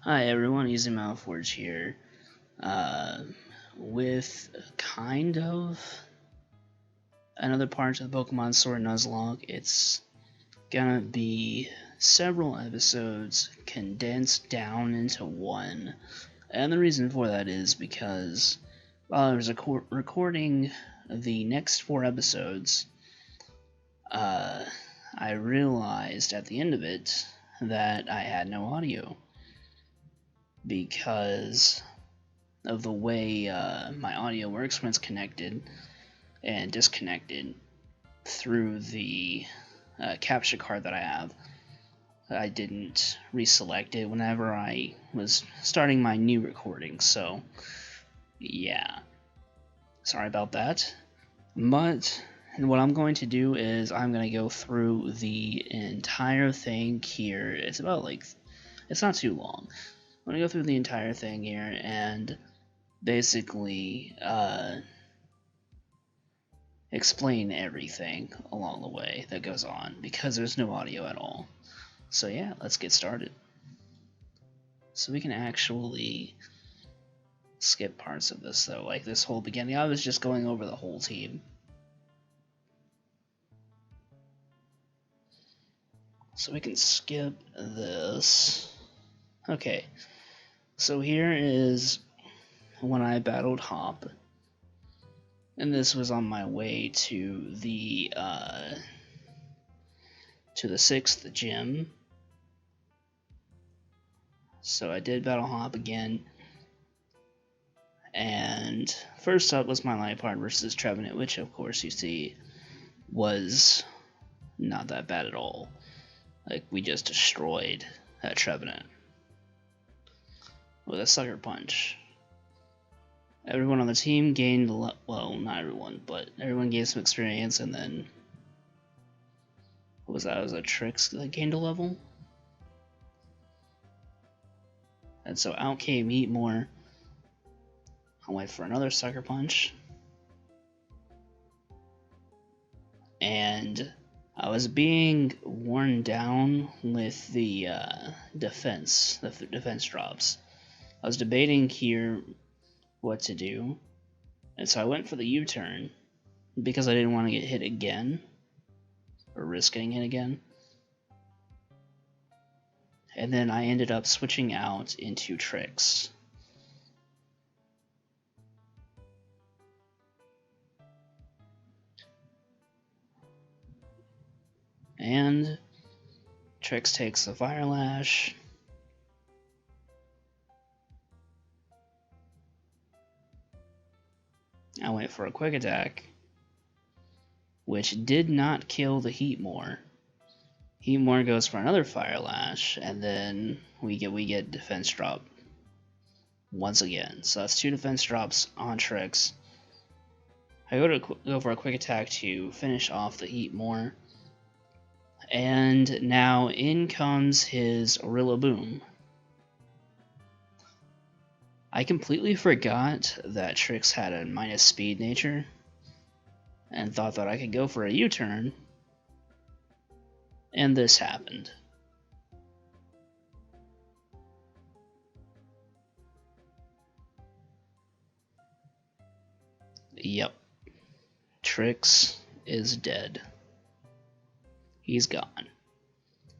Hi everyone, Easy Malforge here, with kind of another part of the Pokemon Sword Nuzlocke. It's gonna be several episodes condensed down into one, and the reason for that is because while I was recording the next 4 episodes, I realized at the end of it that I had no audio because of the way my audio works when it's connected and disconnected through the capture card that I have. I didn't reselect it whenever I was starting my new recording, so yeah, sorry about that. But what I'm going to do is I'm going to go through the entire thing here. It's not too long. I'm going to go through the entire thing here and basically explain everything along the way that goes on because there's no audio at all. So yeah, let's get started. So we can actually skip parts of this though, like this whole beginning. I was just going over the whole team. So we can skip this. Okay, so here is when I battled Hop. And this was on my way to the 6th gym. So I did battle Hop again. And first up was my Liepard versus Trevenant, which of course you see was not that bad at all. Like, we just destroyed that Trevenant with a Sucker Punch. Everyone on the team gained, well, not everyone, but everyone gained some experience, and then, what was that? It was a Trix that gained a level? And so out came Eatmore. I went for another Sucker Punch. And I was being worn down with the defense drops. I was debating here what to do, and so I went for the U-turn because I didn't want to get hit again, or risk getting hit again. And then I ended up switching out into Trix. And Trix takes the Fire Lash. I went for a Quick Attack, which did not kill the Heatmore. Heatmore goes for another Fire Lash, and then we get Defense Drop once again. So that's 2 Defense Drops on Trix. I go for a Quick Attack to finish off the Heatmore, and now in comes his Rillaboom. I completely forgot that Trix had a minus speed nature, and thought that I could go for a U-turn, and this happened. Yep. Trix is dead. He's gone.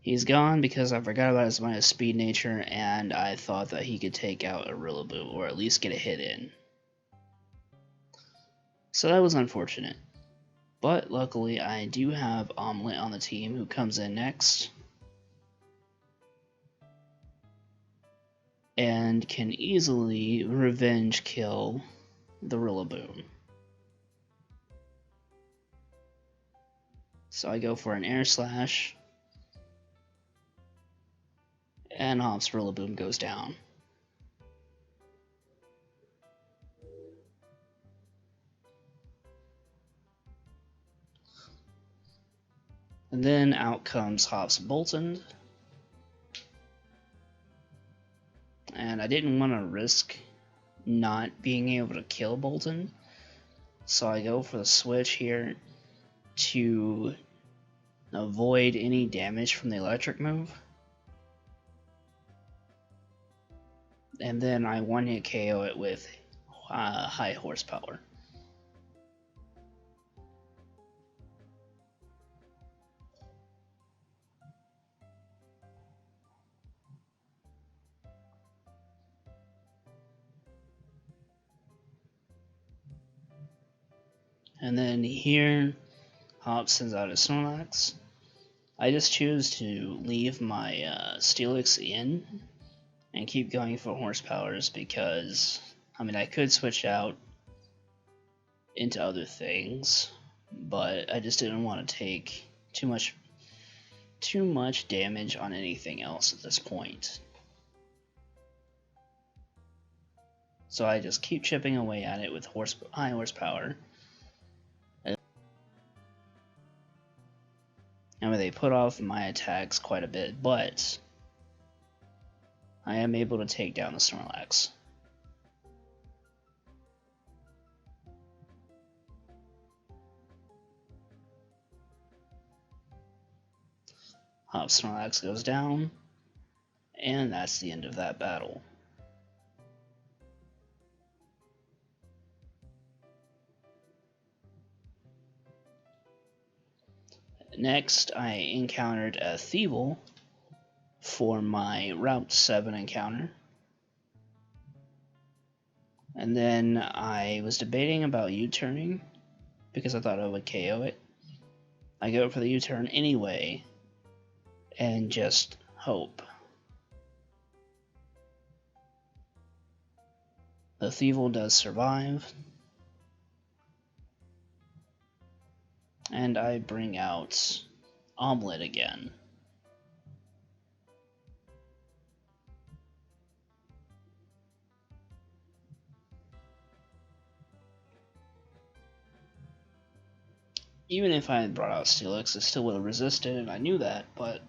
He's gone because I forgot about his minus speed nature, and I thought that he could take out a Rillaboom, or at least get a hit in. So that was unfortunate. But luckily, I do have Omelette on the team, who comes in next, and can easily revenge kill the Rillaboom. So I go for an Air Slash, and Hop's Rillaboom goes down. And then out comes Hop's Boltund. And I didn't want to risk not being able to kill Boltund, so I go for the switch here to avoid any damage from the electric move. and then I one-hit KO it with high horsepower. And then here, Hop sends out his Snorlax. I just choose to leave my Steelix in and keep going for horsepowers because, I mean, I could switch out into other things, but I just didn't want to take too much damage on anything else at this point. So I just keep chipping away at it with high horsepower. I mean, they put off my attacks quite a bit, but I am able to take down the Snorlax. Hop Snorlax goes down, and that's the end of that battle. Next, I encountered a Thievul for my Route 7 encounter. And then I was debating about U-turning because I thought I would KO it. I go for the U-turn anyway and just hope. The Thievul does survive. And I bring out Omelette again. Even if I had brought out Steelix, it still would have resisted, and I knew that, but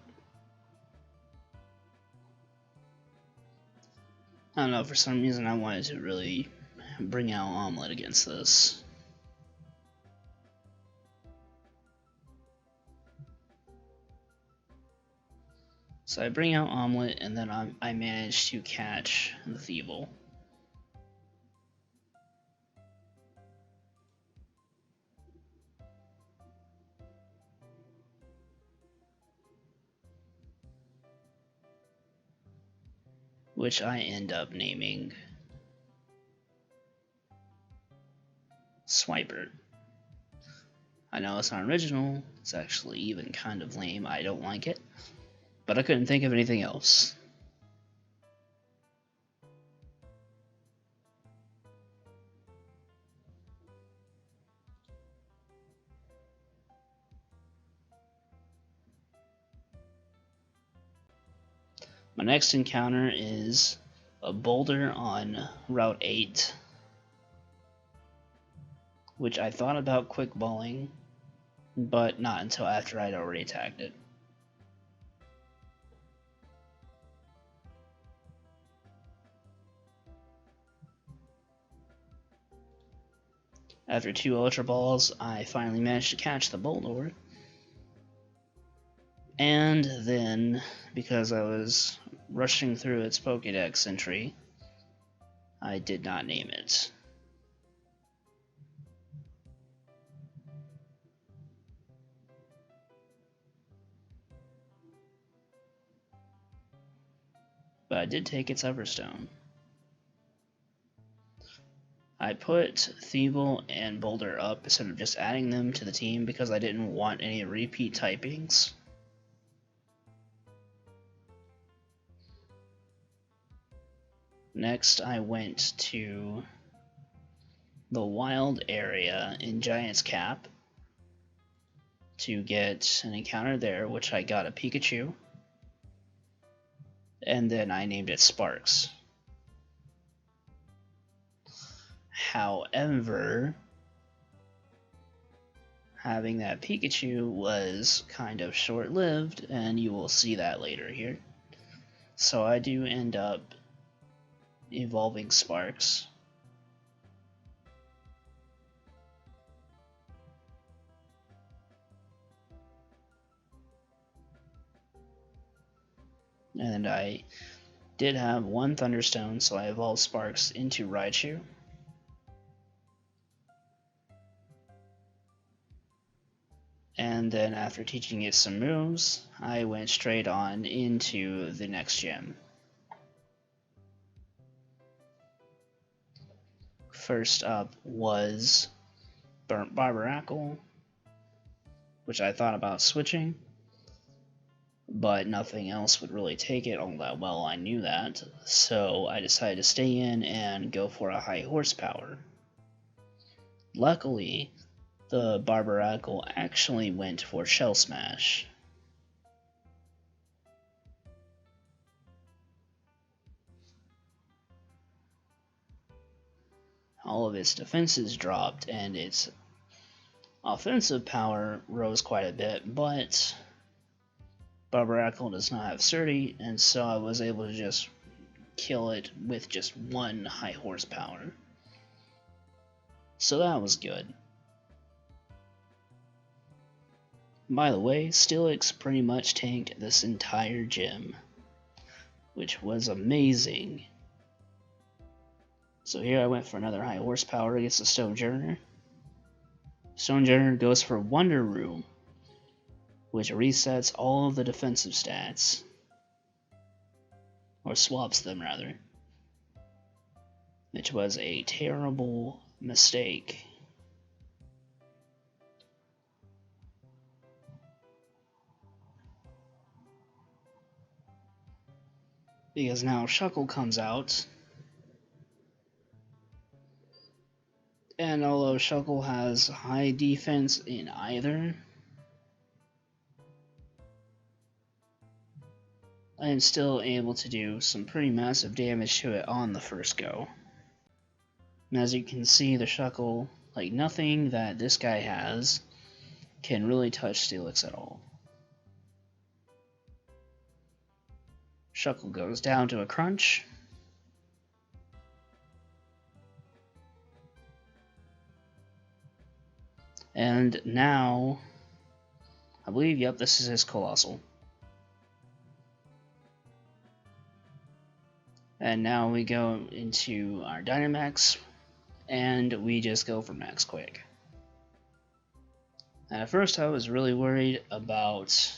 I don't know, for some reason I wanted to really bring out Omelette against this. So I bring out Omelette, and then I manage to catch the Thievul. Which I end up naming Swiper. I know it's not original, it's actually even kind of lame, I don't like it, but I couldn't think of anything else. My next encounter is a boulder on Route 8, which I thought about quick balling, but not until after I'd already attacked it. After 2 Ultra Balls, I finally managed to catch the boulder. And then, because I was rushing through its Pokédex entry, I did not name it. But I did take its Everstone. I put Thievul and Boulder up instead of just adding them to the team because I didn't want any repeat typings. Next, I went to the wild area in Giant's Cap to get an encounter there, which I got a Pikachu, and then I named it Sparks. However, having that Pikachu was kind of short-lived, and you will see that later here. So I do end up evolving Sparks. And I Did have one Thunderstone, so I evolved Sparks into Raichu. And then after teaching it some moves, I went straight on into the next gym. First up was Burnt Barbaracle, which I thought about switching, but nothing else would really take it all that well, I knew that, so I decided to stay in and go for a high horsepower. Luckily, the Barbaracle actually went for Shell Smash. All of its defenses dropped and its offensive power rose quite a bit, but Barbaracle does not have Surdy, and so I was able to just kill it with just one high horsepower. So that was good. By the way, Steelix pretty much tanked this entire gym, which was amazing. So here I went for another high horsepower against the Stonejourner. Stonejourner goes for Wonder Room, which resets all of the defensive stats. Or swaps them, rather. Which was a terrible mistake. Because now Shuckle comes out, and although Shuckle has high defense in either, I am still able to do some pretty massive damage to it on the first go. And as you can see, the Shuckle, like nothing that this guy has, can really touch Steelix at all. Shuckle goes down to a crunch. And now, I believe, yep, this is his Colossal. And now we go into our Dynamax, and we just go for Max Quick. And at first I was really worried about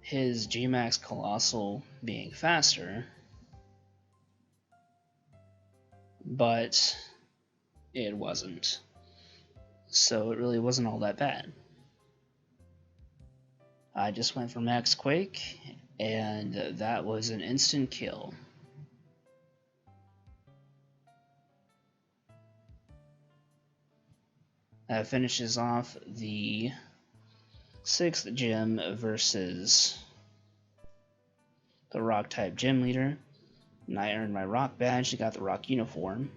his G-Max Colossal being faster, but it wasn't. So it really wasn't all that bad. I just went for Max Quake, and that was an instant kill. That finishes off the 6th gym versus the Rock-type gym leader. And I earned my Rock badge and got the Rock uniform.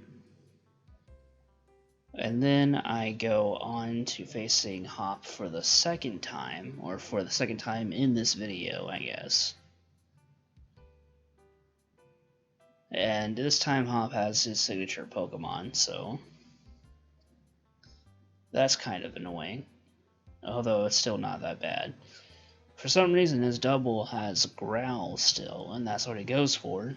And then I go on to facing Hop for the second time, or for the second time in this video, I guess. And this time Hop has his signature Pokemon, so that's kind of annoying, although it's still not that bad. For some reason his double has Growl still, and that's what he goes for.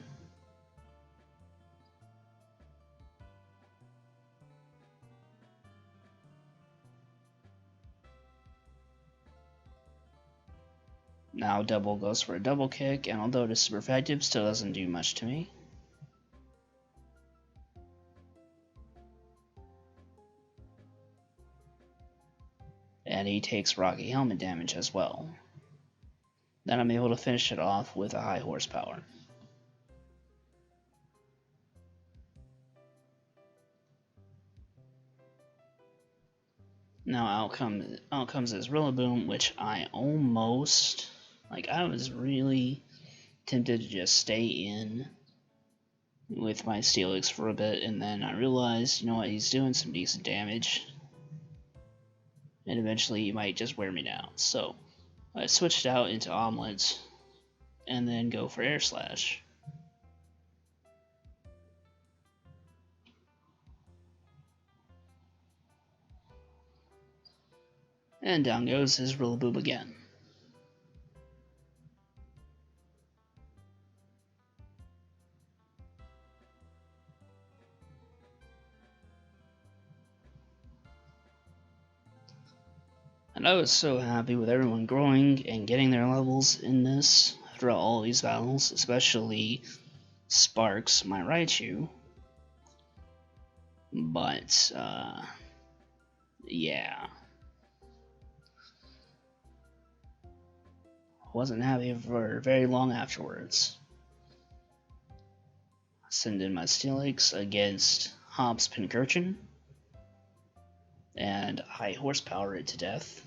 Now double goes for a double kick, and although it is super effective, still doesn't do much to me. And he takes Rocky Helmet damage as well. Then I'm able to finish it off with a high horsepower. Now out comes this Rillaboom, which I almost, I was really tempted to just stay in with my Steelix for a bit, and then I realized, you know what, he's doing some decent damage, and eventually he might just wear me down. So I switched out into Omelette, and then go for Air Slash. And down goes his Rillaboom again. And I was so happy with everyone growing and getting their levels in this throughout all these battles, especially Sparks, my Raichu. But, yeah. Wasn't happy for very long afterwards. Send in my Steelix against Hobbs Pincurchin, and high horsepower it to death.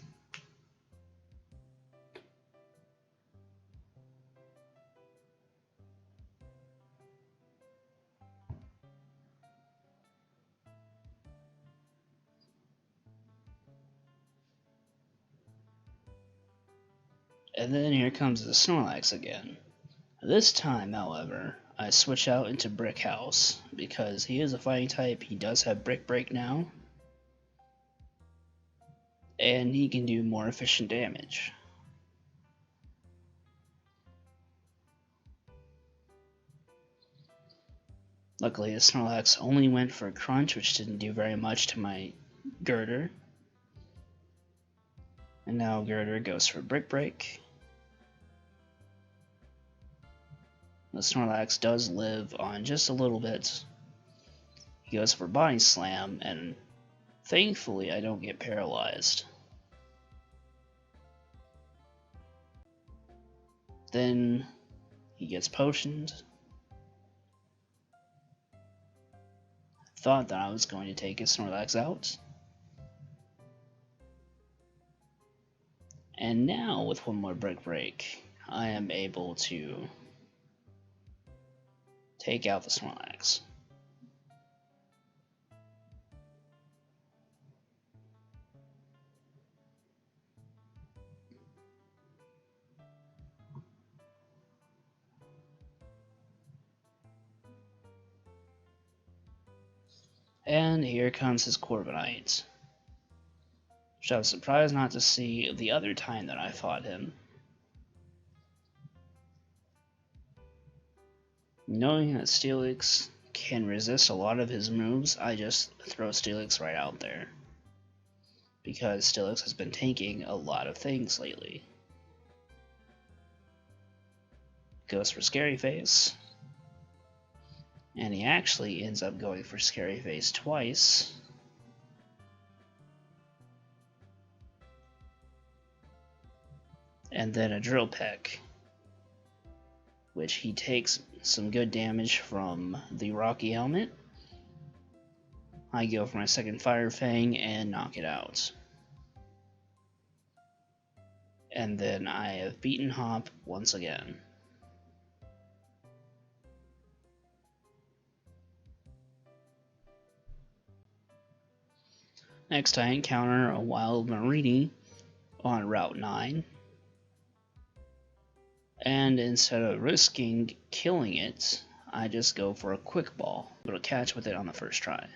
And then here comes the Snorlax again. This time, however, I switch out into Brick House, because he is a fighting type, he does have Brick Break now, and he can do more efficient damage. Luckily, the Snorlax only went for Crunch, which didn't do very much to my Girder. And now Girder goes for Brick Break. The Snorlax does live on just a little bit. He goes for Body Slam, and thankfully I don't get paralyzed. Then he gets potioned. Thought that I was going to take his Snorlax out. And now, with one more Brick Break, I am able to take out the Snorlax. And here comes his Corviknight, which I was surprised not to see the other time that I fought him. Knowing that Steelix can resist a lot of his moves, I just throw Steelix right out there, because Steelix has been tanking a lot of things lately. Goes for Scary Face, and he actually ends up going for Scary Face twice. And then a Drill Peck, which he takes some good damage from the Rocky Helmet. I go for my second Fire Fang and knock it out. And then I have beaten Hop once again. Next I encounter a wild Mareanie on Route 9. And instead of risking killing it, I just go for a Quick Ball. It'll catch with it on the first try.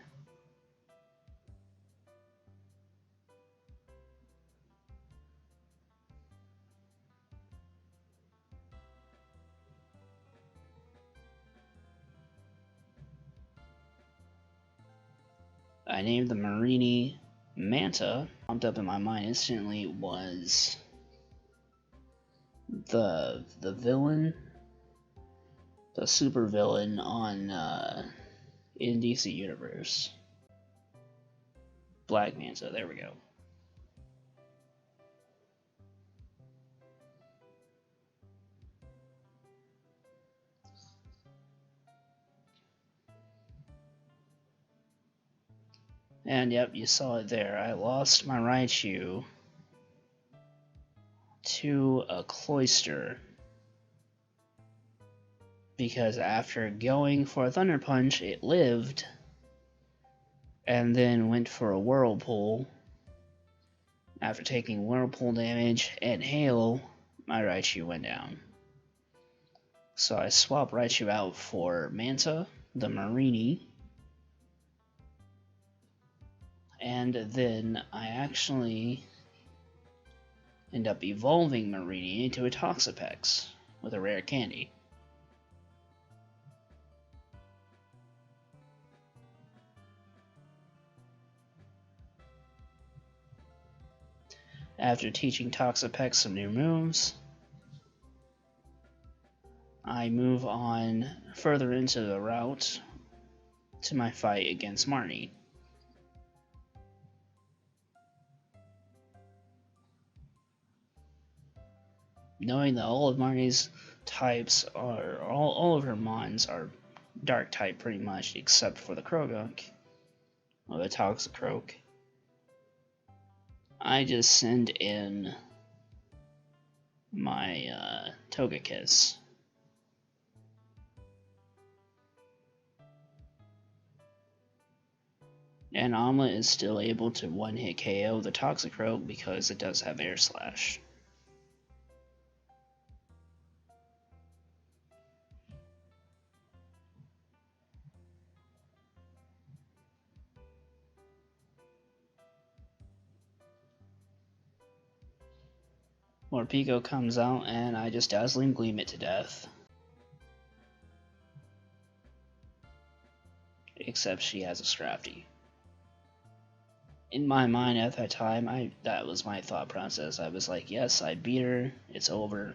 I named the Mareanie Manta. Popped up in my mind instantly was the villain, the super villain on in DC Universe. Black Manta, there we go. And yep, you saw it there. I lost my Raichu to a Cloyster, because after going for a Thunder Punch, it lived, and then went for a Whirlpool. After taking Whirlpool damage and Hail, my Raichu went down. So I swap Raichu out for Manta, the Mareanie, and then I actually end up evolving Mareanie into a Toxapex with a rare candy. After teaching Toxapex some new moves, I move on further into the route to my fight against Marnie. Knowing that all of Marnie's types are, all of her mons are dark type pretty much, except for the Krogunk, or the Toxicroak, I just send in my Togekiss. And Omelette is still able to one-hit KO the Toxicroak because it does have Air Slash. Morpeko comes out and I just Dazzling Gleam it to death. Except she has a Scrafty. In my mind at that time, that was my thought process. I was like, yes, I beat her, it's over.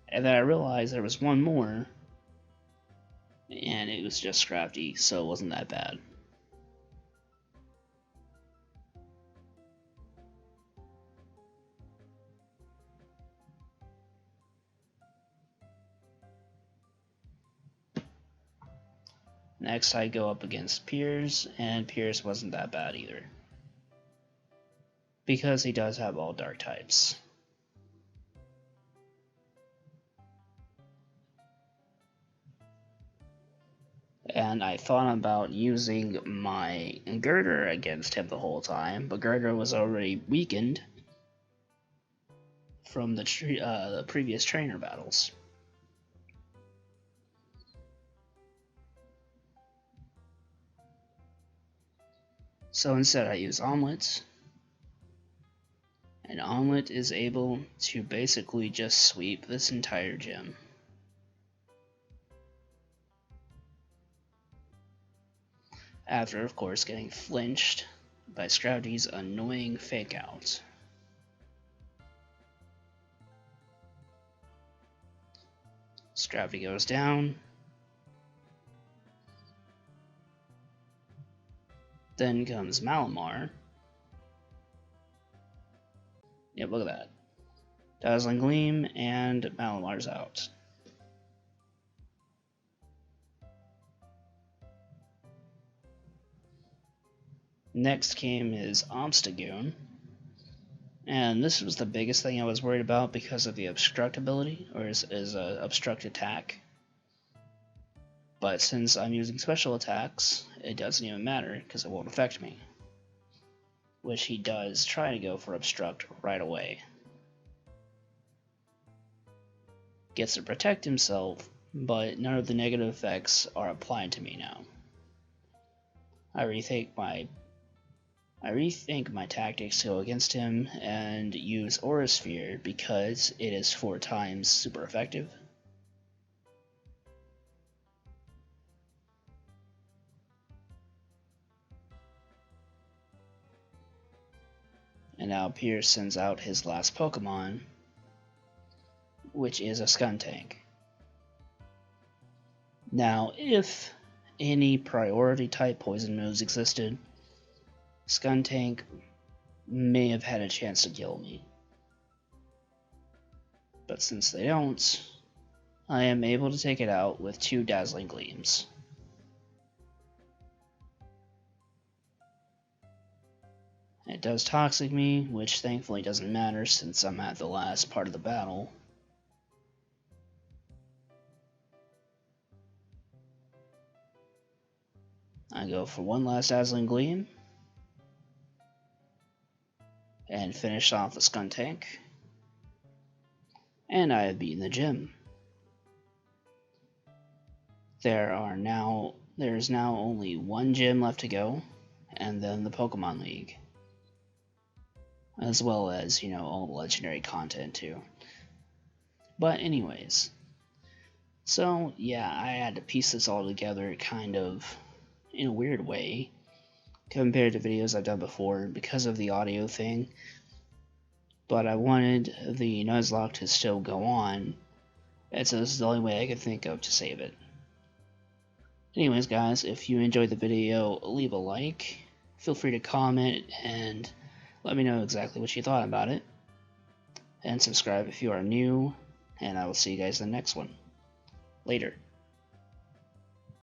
And then I realized there was one more, and it was just Scrafty, so it wasn't that bad. Next I go up against Piers, and Piers wasn't that bad either. Because he does have all dark types. And I thought about using my Girder against him the whole time, but Girder was already weakened from the previous trainer battles. So instead I use Omelette, and Omelette is able to basically just sweep this entire gym. After, of course, getting flinched by Scrafty's annoying fake out. Scrafty goes down. Then comes Malamar. Yep, look at that. Dazzling Gleam, and Malamar's out. Next game is Obstagoon. And this was the biggest thing I was worried about because of the obstruct ability, or is obstruct attack. But since I'm using special attacks, it doesn't even matter because it won't affect me. Which he does try to go for obstruct right away. Gets to protect himself, but none of the negative effects are applied to me now. I rethink my tactics to go against him and use Aura Sphere because it is 4 times super effective. And now Pierce sends out his last Pokemon, which is a Skuntank. Now, if any priority type poison moves existed, Skuntank may have had a chance to kill me. But since they don't, I am able to take it out with 2 Dazzling Gleams. It does Toxic me, which thankfully doesn't matter since I'm at the last part of the battle. I go for one last Dazzling Gleam, and finish off the Skuntank, and I have beaten the gym. There is now only one gym left to go, and then the Pokemon League. As well as, all the legendary content too. But anyways, so yeah, I had to piece this all together kind of in a weird way compared to videos I've done before because of the audio thing. but I wanted the Nuzlocke to still go on, and so this is the only way I could think of to save it. Anyways, guys, if you enjoyed the video, leave a like, feel free to comment, and let me know exactly what you thought about it, and subscribe if you are new, and I will see you guys in the next one. Later.